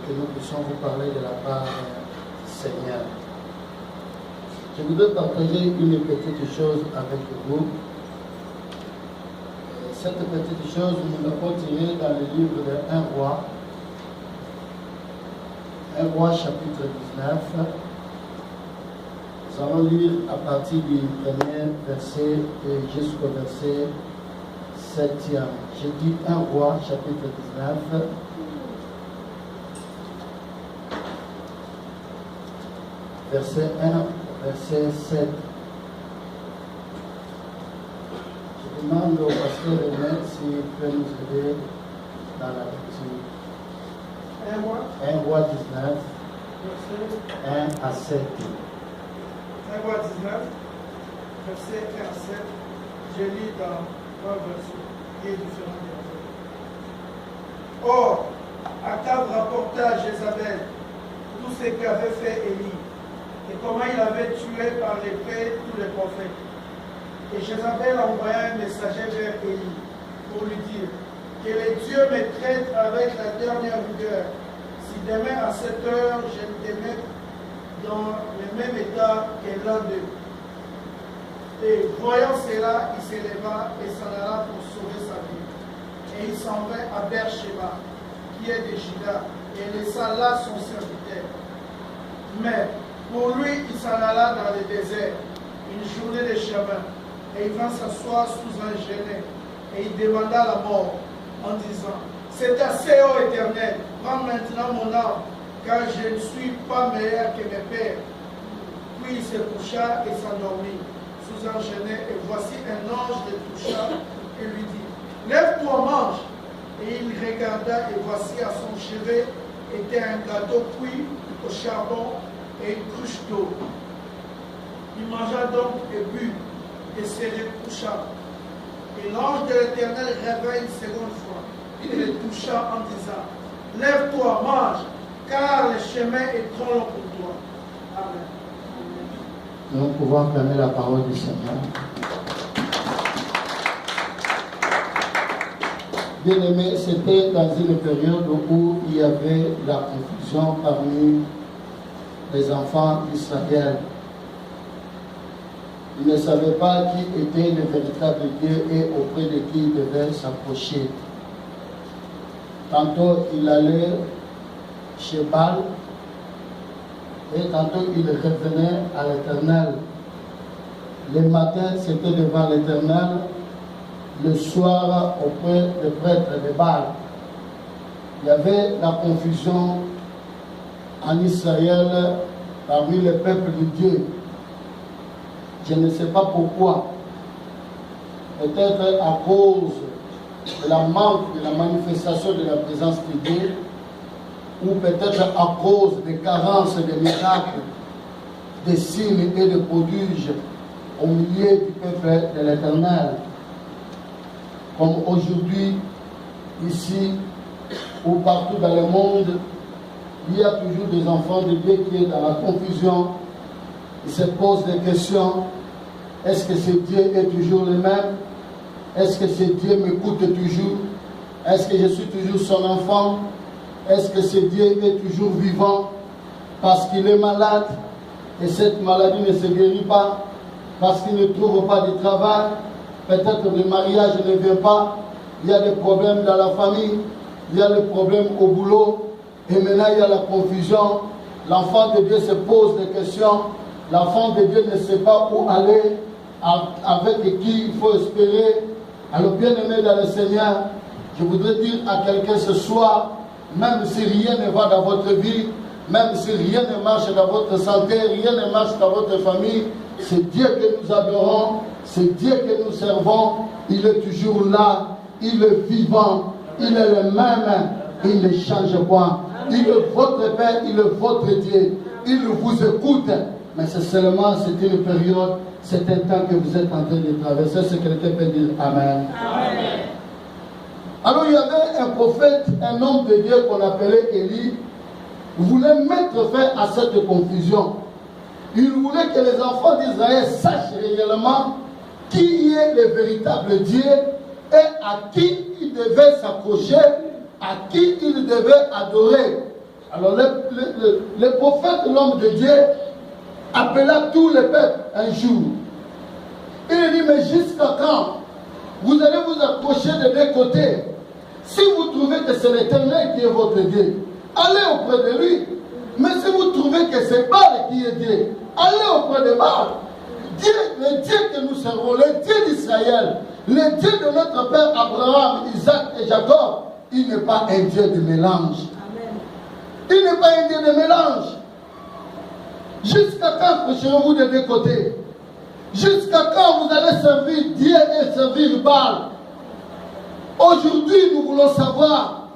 que nous puissions vous parler de la part du Seigneur. Je voudrais partager une petite chose avec vous. Cette petite chose, nous l'avons tirée dans le livre de 1 Roi. 1 Roi chapitre 19. Nous allons lire à partir du premier verset jusqu'au verset 7e. J'ai dit 1 Roi chapitre 19. Verset 1, verset 7. Je demande au pasteur René s'il peut nous aider dans la lecture. 1 Roi 19, verset 1 à 7. 1 Roi 19, verset 1 à 7. Je lis dans 3 versets qui est différent des autres. Or, Akab rapporta à Jézabel tout ce qu'avait fait Élie et comment il avait tué par l'épée tous les prophètes. Et Jézabel envoya un messager vers Élie pour lui dire que les dieux me traitent avec la dernière rigueur. Si demain à 7 heures je ne te mets dans le même état que l'un d'eux. Et voyant cela, il s'éleva et s'en alla pour sauver sa vie. Et il s'en vint à Beersheba, qui est de Juda, et laissa là son serviteur. Mais pour lui, il s'en alla dans le désert, une journée de chemin, et il vint s'asseoir sous un genêt, et il demanda la mort, en disant, c'est assez, ô Éternel, prends maintenant mon âme, car je ne suis pas meilleur que mes pères. Puis il se coucha et s'endormit sous un genêt, et voici un ange le toucha et lui dit, lève-toi, mange. Et il regarda, et voici à son chevet était un gâteau cuit au charbon et une cruche d'eau. Il mangea donc et but, et se recoucha. Et l'ange de l'Éternel revint une seconde fois, et le toucha en disant, lève-toi, mange, car le chemin est trop long pour toi. Amen. Nous pouvons acclamer la parole du Seigneur. Bien-aimés, c'était dans une période où il y avait la confusion parmi les enfants d'Israël. Ils ne savaient pas qui était le véritable Dieu et auprès de qui ils devaient s'approcher. Tantôt il allait chez Baal et tantôt il revenait à l'Éternel. Le matin c'était devant l'Éternel, le soir auprès des prêtres de Baal. Il y avait la confusion en Israël parmi le peuple de Dieu. Je ne sais pas pourquoi. Peut-être à cause de la manque de la manifestation de la présence de Dieu, ou peut-être à cause des carences de miracles, des signes et de prodiges au milieu du peuple de l'Éternel. Comme aujourd'hui, ici ou partout dans le monde, il y a toujours des enfants de Dieu qui sont dans la confusion. Ils se posent des questions. Est-ce que ce Dieu est toujours le même? Est-ce que ce Dieu m'écoute toujours? Est-ce que je suis toujours son enfant? Est-ce que ce Dieu est toujours vivant? Parce qu'il est malade et cette maladie ne se guérit pas, parce qu'il ne trouve pas de travail, peut-être le mariage ne vient pas, il y a des problèmes dans la famille, il y a des problèmes au boulot, et maintenant il y a la confusion. L'enfant de Dieu se pose des questions, l'enfant de Dieu ne sait pas où aller, avec qui il faut espérer. Alors bien-aimé dans le Seigneur, je voudrais dire à quelqu'un ce soir, même si rien ne va dans votre vie, même si rien ne marche dans votre santé, rien ne marche dans votre famille, c'est Dieu que nous adorons, c'est Dieu que nous servons, il est toujours là, il est vivant, il est le même, il ne change pas. Il est votre Père, il est votre Dieu, il vous écoute, mais c'est seulement, c'est une période, c'est un temps que vous êtes en train de traverser. Ce que quelqu'un peut dire Amen. Amen. Alors il y avait un prophète, un homme de Dieu qu'on appelait Élie, voulait mettre fin à cette confusion. Il voulait que les enfants d'Israël sachent réellement qui est le véritable Dieu et à qui ils devaient s'accrocher, à qui ils devaient adorer. Alors le prophète, l'homme de Dieu, appela tous les peuples un jour. Il dit, mais jusqu'à quand vous allez vous approcher de deux côtés? Si vous trouvez que c'est l'Éternel qui est votre Dieu, allez auprès de lui. Mais si vous trouvez que c'est Baal qui est Dieu, allez auprès de Baal. Dieu, le Dieu que nous servons, le Dieu d'Israël, le Dieu de notre père Abraham, Isaac et Jacob, il n'est pas un Dieu de mélange. Amen. Il n'est pas un Dieu de mélange. Jusqu'à quand prêcherez-vous de deux côtés? Jusqu'à quand vous allez servir Dieu et servir Baal? Aujourd'hui, nous voulons savoir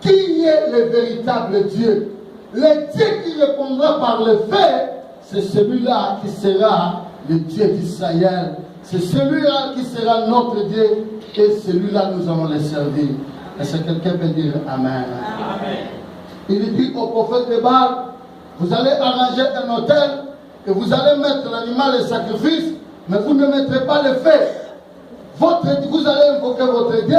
qui est le véritable Dieu. Le Dieu qui répondra par le fait, c'est celui-là qui sera le Dieu d'Israël. C'est celui-là qui sera notre Dieu et celui-là nous allons le servir. Est-ce que quelqu'un peut dire Amen? Amen. Il dit au prophète de Baal, vous allez arranger un autel et vous allez mettre l'animal et sacrifice, mais vous ne mettrez pas le feu. Vous allez invoquer votre Dieu.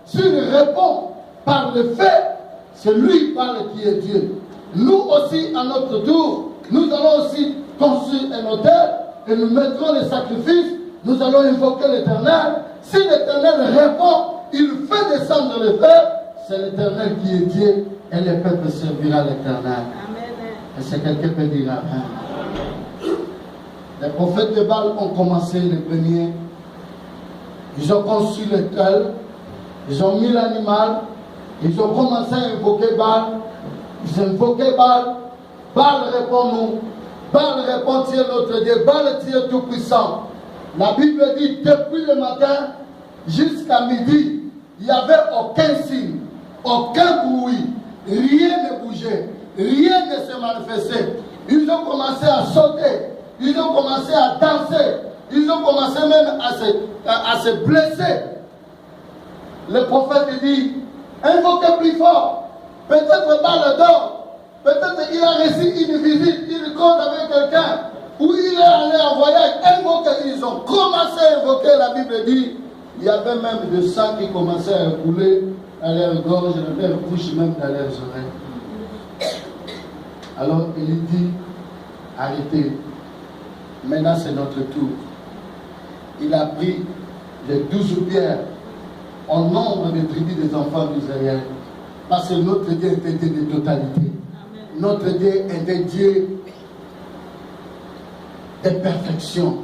S'il répond par le fait, c'est lui Baal qui est Dieu. Nous aussi, à notre tour, nous allons aussi construire un autel et nous mettrons les sacrifices. Nous allons invoquer l'Éternel. Si l'Éternel répond, il fait descendre le feu. C'est l'Éternel qui est Dieu et le peuple servira l'Éternel. Est-ce que quelqu'un peut dire Amen? Les prophètes de Baal ont commencé les premiers. Ils ont construit l'autel. Ils ont mis l'animal. Ils ont commencé à invoquer Baal. Ils ont invoqué Baal. Baal répond nous. Baal répond tu es notre Dieu. Baal tu es tout puissant. La Bible dit depuis le matin jusqu'à midi, il n'y avait aucun signe, aucun bruit, rien ne bougeait, rien ne se manifestait. Ils ont commencé à sauter, ils ont commencé à danser, ils ont commencé même à se blesser. Le prophète dit, invoquez plus fort. Peut-être Baal dort, peut-être il a reçu une visite, il compte avec quelqu'un. Où il est allé en voyage, invoquer, ils ont commencé à invoquer, la Bible dit, il y avait même du sang qui commençait à couler à leur gorge, à leur bouche, même dans leurs oreilles. Alors il dit, arrêtez, maintenant c'est notre tour. Il a pris les 12 pierres en nombre de tribus des enfants d'Israël, parce que notre Dieu était Dieu de totalité. Amen. Notre Dieu était Dieu de perfection.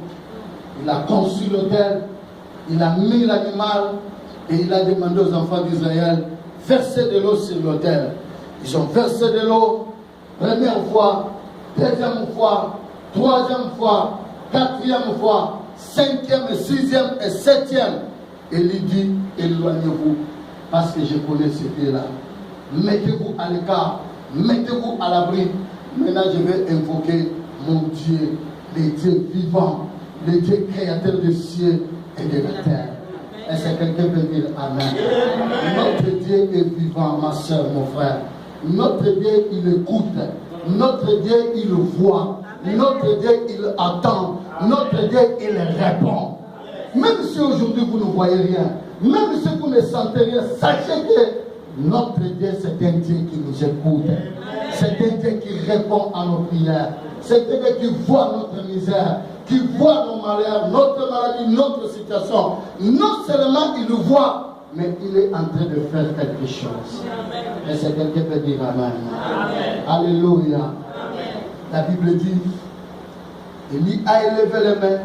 Il a conçu l'autel, il a mis l'animal et il a demandé aux enfants d'Israël verser de l'eau sur l'autel. Ils ont versé de l'eau, première fois, deuxième fois, troisième fois, quatrième fois, cinquième, sixième et septième. Et il dit, éloignez-vous, parce que je connais ce Dieu-là. Mettez-vous à l'écart, mettez-vous à l'abri. Maintenant, je vais invoquer mon Dieu, le Dieu vivant, le Dieu créateur des cieux et de la terre. Est-ce que quelqu'un peut dire Amen? Notre Dieu est vivant, ma soeur, mon frère. Notre Dieu, il écoute. Notre Dieu, il voit. Notre Dieu, il attend. Notre Dieu, il répond. Même si aujourd'hui vous ne voyez rien, même si vous ne sentez rien, sachez que notre Dieu, c'est un Dieu qui nous écoute. C'est un Dieu qui répond à nos prières. C'est un Dieu qui voit notre misère, qui voit nos malheurs, notre maladie, notre situation. Non seulement il nous voit, mais il est en train de faire quelque chose. Et c'est quelqu'un qui peut dire Amen. Amen. Alléluia. Amen. La Bible dit, il a élevé les mains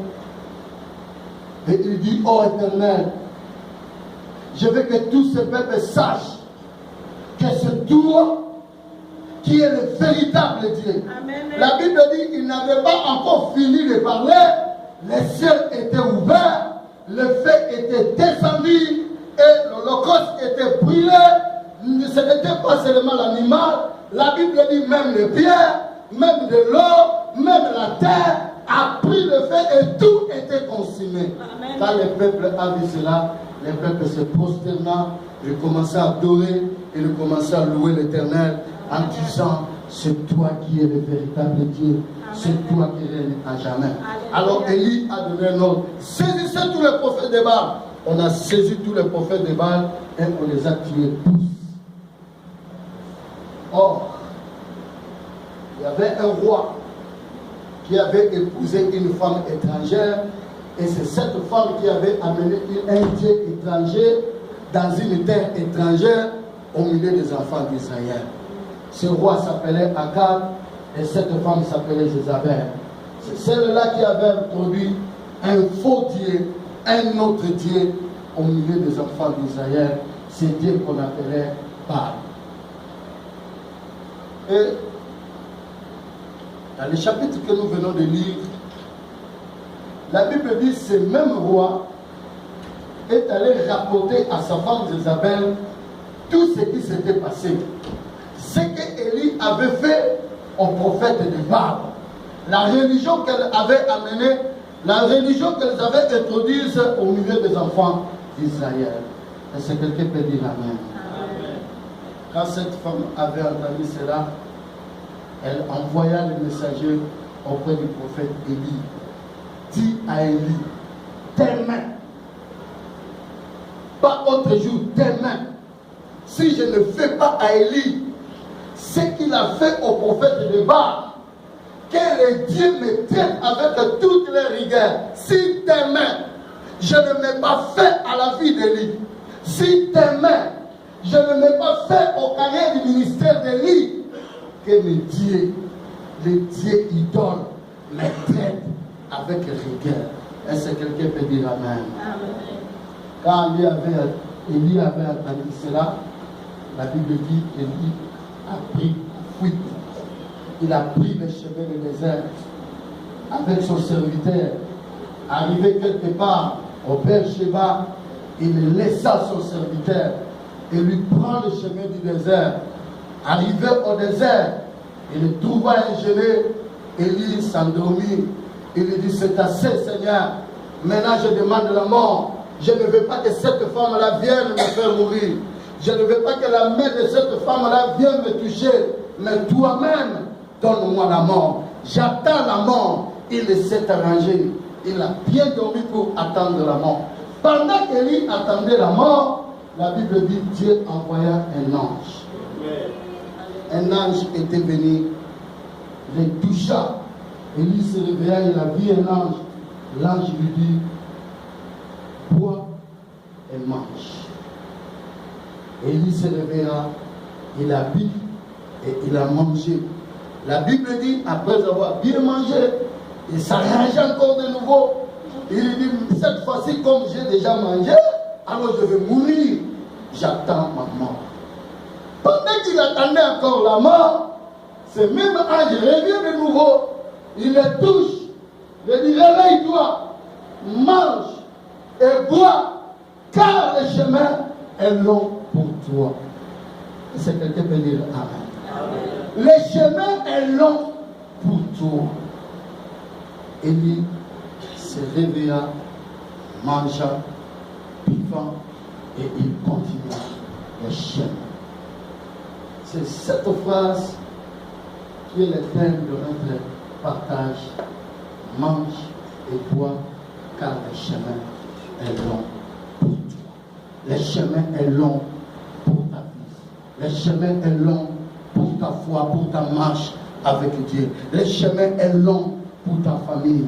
et il dit, ô Éternel, je veux que tous ces peuples sachent que c'est toi qui est le véritable Dieu. Amen. La Bible dit qu'il n'avait pas encore fini de parler, les cieux étaient ouverts, le feu était descendu et l'holocauste était brûlé. Ce n'était pas seulement l'animal, la Bible dit même les pierres, même de l'eau, même la terre a pris le feu et tout était consumé. Amen. Quand le peuple a vu cela, le peuple se prosterna, il commença à adorer, il commença à louer l'Éternel en disant, c'est toi qui es le véritable Dieu, c'est toi qui règnes à jamais. Alors Élie a donné un ordre, saisissez tous les prophètes de Baal. On a saisi tous les prophètes de Baal et on les a tués tous. Or, Il y avait un roi qui avait épousé une femme étrangère, et c'est cette femme qui avait amené un Dieu étranger dans une terre étrangère au milieu des enfants d'Israël. Ce roi s'appelait Akab et cette femme s'appelait Jézabel. C'est celle-là qui avait introduit un faux Dieu, un autre Dieu au milieu des enfants d'Israël. C'est Dieu qu'on appelait Baal. Et dans le chapitre que nous venons de lire, la Bible dit que ce même roi est allé rapporter à sa femme Jézabel tout ce qui s'était passé. Ce qu'Élie avait fait au prophète de Baal. La religion qu'elle avait amenée, la religion qu'elles avaient introduite au milieu des enfants d'Israël. Est-ce que quelqu'un peut dire Amen? Amen. Quand cette femme avait entendu cela, elle envoya le messager auprès du prophète Élie. Dis à Élie, tes mains, pas autre jour, tes mains. Si je ne fais pas à Élie ce qu'il a fait au prophète de Baal, que les dieux me traite avec toutes les rigueurs. Si tes mains, je ne m'ai pas fait à la vie d'Élie. Si tes mains, je ne m'ai pas fait au carrière du ministère d'Élie, que mes dieux, les dieux idoles, me traitent avec rigueur. Est-ce que quelqu'un peut dire Amen? Amen. Quand Élie avait entendu cela, la Bible dit qu'Élie a pris fuite. Il a pris le chemin du désert avec son serviteur. Arrivé quelque part au Beersheba, il laissa son serviteur et lui prend le chemin du désert. Arrivé au désert, il trouva un gelé. Élie s'endormit. Il lui dit, c'est assez Seigneur, maintenant je demande la mort. Je ne veux pas que cette femme-là vienne me faire mourir. Je ne veux pas que la main de cette femme-là vienne me toucher. Mais toi-même, donne-moi la mort. J'attends la mort. Il s'est arrangé. Il a bien dormi pour attendre la mort. Pendant qu'Élie attendait la mort, la Bible dit Dieu envoya un ange. Un ange était venu, le toucha. Élie se réveilla, il a vu un ange. L'ange lui dit, bois et mange. Élie se réveilla, il a bu et il a mangé. La Bible dit, après avoir bien mangé, il s'arrange encore de nouveau. Il dit, cette fois-ci, comme j'ai déjà mangé, alors je vais mourir. J'attends ma mort. Pendant qu'il attendait encore la mort, ce même ange revient de nouveau. Il le touche. Il dit, réveille-toi, mange et bois, car le chemin est long pour toi. C'est quelqu'un qui peut dire Amen. Le chemin est long pour toi. Élie se réveilla, mangea, buvant, et il continua le chemin. C'est cette phrase qui est le thème de notre partage. Mange et bois, car le chemin est long pour toi. Le chemin est long pour ta vie. Le chemin est long pour ta foi, pour ta marche avec Dieu. Le chemin est long pour ta famille.